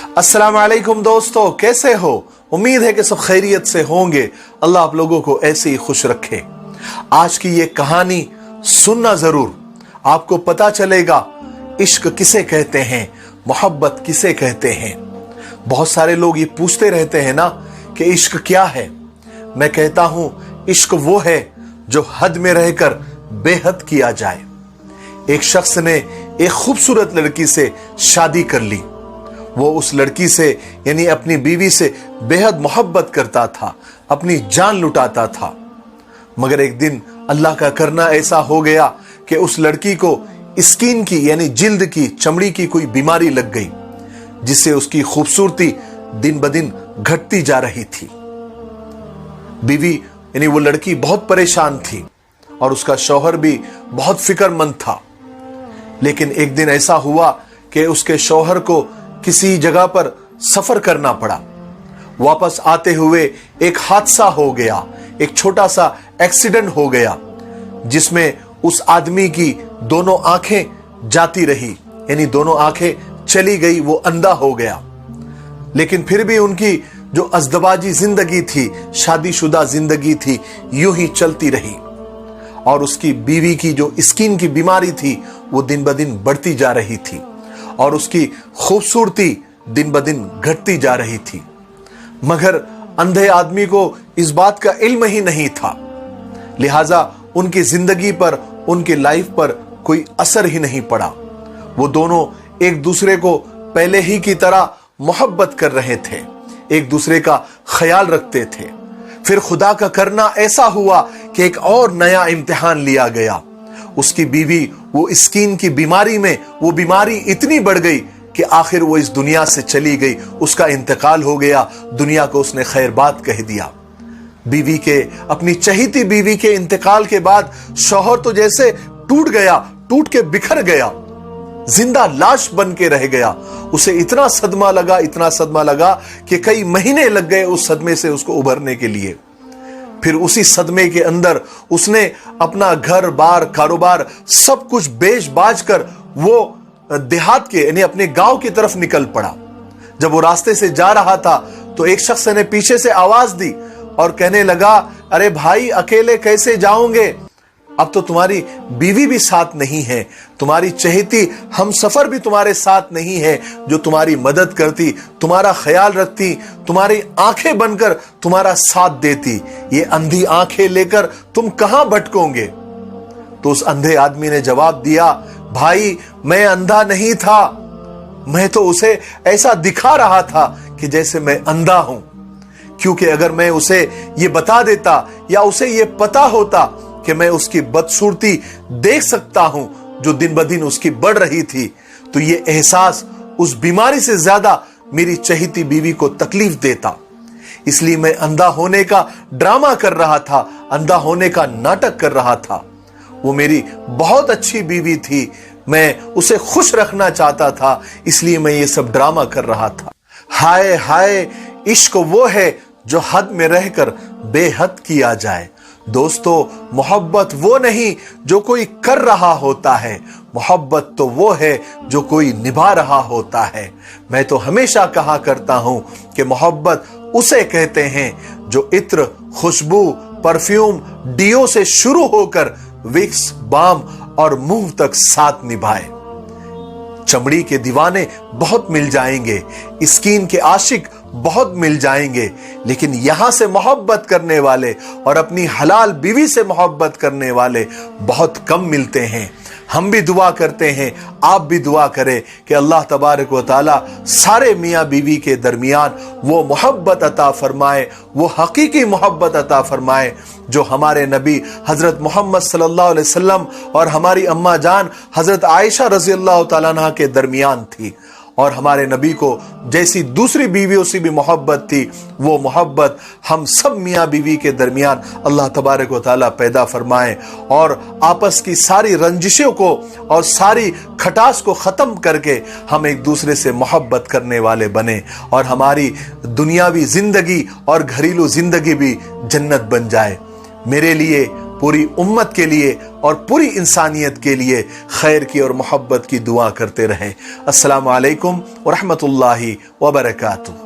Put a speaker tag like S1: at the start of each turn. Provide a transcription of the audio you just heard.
S1: अस्सलाम वालेकुम दोस्तों, कैसे हो? उम्मीद है कि सब खैरियत से होंगे। अल्लाह आप लोगों को ऐसे ही खुश रखे। आज की ये कहानी सुनना जरूर, आपको पता चलेगा इश्क किसे कहते हैं, मोहब्बत किसे कहते हैं। बहुत सारे लोग ये पूछते रहते हैं ना कि इश्क क्या है। मैं कहता हूं इश्क वो है जो हद में रहकर बेहद किया जाए। एक शख्स ने एक खूबसूरत लड़की से शादी कर ली। वो उस लड़की से यानी अपनी बीवी से बेहद मोहब्बत करता था, अपनी जान लुटाता था। मगर एक दिन अल्लाह का करना ऐसा हो गया कि उस लड़की को स्किन की यानी जिल्द की, चमड़ी की कोई बीमारी लग गई, जिससे उसकी खूबसूरती दिन ब दिन घटती जा रही थी। बीवी यानी वो लड़की बहुत परेशान थी और उसका शौहर भी बहुत फिक्रमंद था। लेकिन एक दिन ऐसा हुआ कि उसके शौहर को किसी जगह पर सफर करना पड़ा। वापस आते हुए एक हादसा हो गया, एक छोटा सा एक्सीडेंट हो गया, जिसमें उस आदमी की दोनों आंखें जाती रही, यानी दोनों आंखें चली गई, वो अंधा हो गया। लेकिन फिर भी उनकी जो अज़दवाजी जिंदगी थी, शादीशुदा जिंदगी थी, यूं ही चलती रही। और उसकी बीवी की जो स्किन की बीमारी थी वो दिन ब दिन बढ़ती जा रही थी और उसकी खूबसूरती दिन ब दिन घटती जा रही थी। मगर अंधे आदमी को इस बात का इल्म ही नहीं था, लिहाजा उनकी जिंदगी पर, उनकी लाइफ पर कोई असर ही नहीं पड़ा। वो दोनों एक दूसरे को पहले ही की तरह मोहब्बत कर रहे थे, एक दूसरे का ख्याल रखते थे। फिर खुदा का करना ऐसा हुआ कि एक और नया इम्तिहान लिया गया। उसकी बीवी वो स्किन की बीमारी में, वो बीमारी इतनी बढ़ गई कि आखिर वो इस दुनिया से चली गई, उसका इंतकाल हो गया। दुनिया को उसने खैर बात कह दिया। बीवी के, अपनी चहीती बीवी के इंतकाल के बाद शौहर तो जैसे टूट गया, टूट के बिखर गया, जिंदा लाश बन के रह गया। उसे इतना सदमा लगा, इतना सदमा लगा कि कई महीने लग गए उस सदमे से उसको उभरने के लिए। फिर उसी सदमे के अंदर उसने अपना घर बार, कारोबार सब कुछ बेच बाज कर वो देहात के यानी अपने गांव की तरफ निकल पड़ा। जब वो रास्ते से जा रहा था तो एक शख्स ने पीछे से आवाज दी और कहने लगा, अरे भाई अकेले कैसे जाओगे? अब तो तुम्हारी बीवी भी साथ नहीं है, तुम्हारी चहेती हम सफर भी तुम्हारे साथ नहीं है, जो तुम्हारी मदद करती, तुम्हारा ख्याल रखती, तुम्हारी आंखें बनकर तुम्हारा साथ देती। ये अंधी आंखें लेकर तुम कहां भटकोगे? तो उस अंधे आदमी ने जवाब दिया, भाई मैं अंधा नहीं था, मैं तो उसे ऐसा दिखा रहा था कि जैसे मैं अंधा हूं। क्योंकि अगर मैं उसे ये बता देता या उसे ये पता होता कि मैं उसकी बदसूरती देख सकता हूं जो दिन ब दिन उसकी बढ़ रही थी, तो ये एहसास उस बीमारी से ज्यादा मेरी चहीती बीवी को तकलीफ देता। इसलिए मैं अंधा होने का ड्रामा कर रहा था, अंधा होने का नाटक कर रहा था। वो मेरी बहुत अच्छी बीवी थी, मैं उसे खुश रखना चाहता था, इसलिए मैं ये सब ड्रामा कर रहा था। हाय हाय, इश्क वो है जो हद में रहकर बेहद किया जाए। दोस्तों, मोहब्बत वो नहीं जो कोई कर रहा होता है, मोहब्बत तो वो है जो कोई निभा रहा होता है। मैं तो हमेशा कहा करता हूं कि मोहब्बत उसे कहते हैं जो इत्र, खुशबू, परफ्यूम, डियो से शुरू होकर विक्स, बाम और मुंह तक साथ निभाए। चमड़ी के दीवाने बहुत मिल जाएंगे, स्किन के आशिक बहुत मिल जाएंगे, लेकिन यहां से मोहब्बत करने वाले और अपनी हलाल बीवी से मोहब्बत करने वाले बहुत कम मिलते हैं। हम भी दुआ करते हैं, आप भी दुआ करें कि अल्लाह तबारक व तआला सारे मियाँ बीवी के दरमियान वो मोहब्बत अता फरमाए, वो हकीकी मोहब्बत अता फरमाए जो हमारे नबी हजरत मोहम्मद सल्लल्लाहु अलैहि वसल्लम और हमारी अम्मा जान हजरत आयशा रज़ी अल्लाह तआला अन्हा के दरमियान थी। और हमारे नबी को जैसी दूसरी बीवियों से भी मोहब्बत थी, वो मोहब्बत हम सब मियाँ बीवी के दरमियान अल्लाह तबारक व तआला पैदा फरमाए और आपस की सारी रंजिशों को और सारी खटास को ख़त्म करके हम एक दूसरे से मोहब्बत करने वाले बने और हमारी दुनियावी ज़िंदगी और घरेलू ज़िंदगी भी जन्नत बन जाए। मेरे लिए, पूरी उम्मत के लिए اور پوری انسانیت کے لیے خیر کی اور محبت کی دعا کرتے رہیں۔ السلام علیکم ورحمۃ اللہ وبرکاتہ۔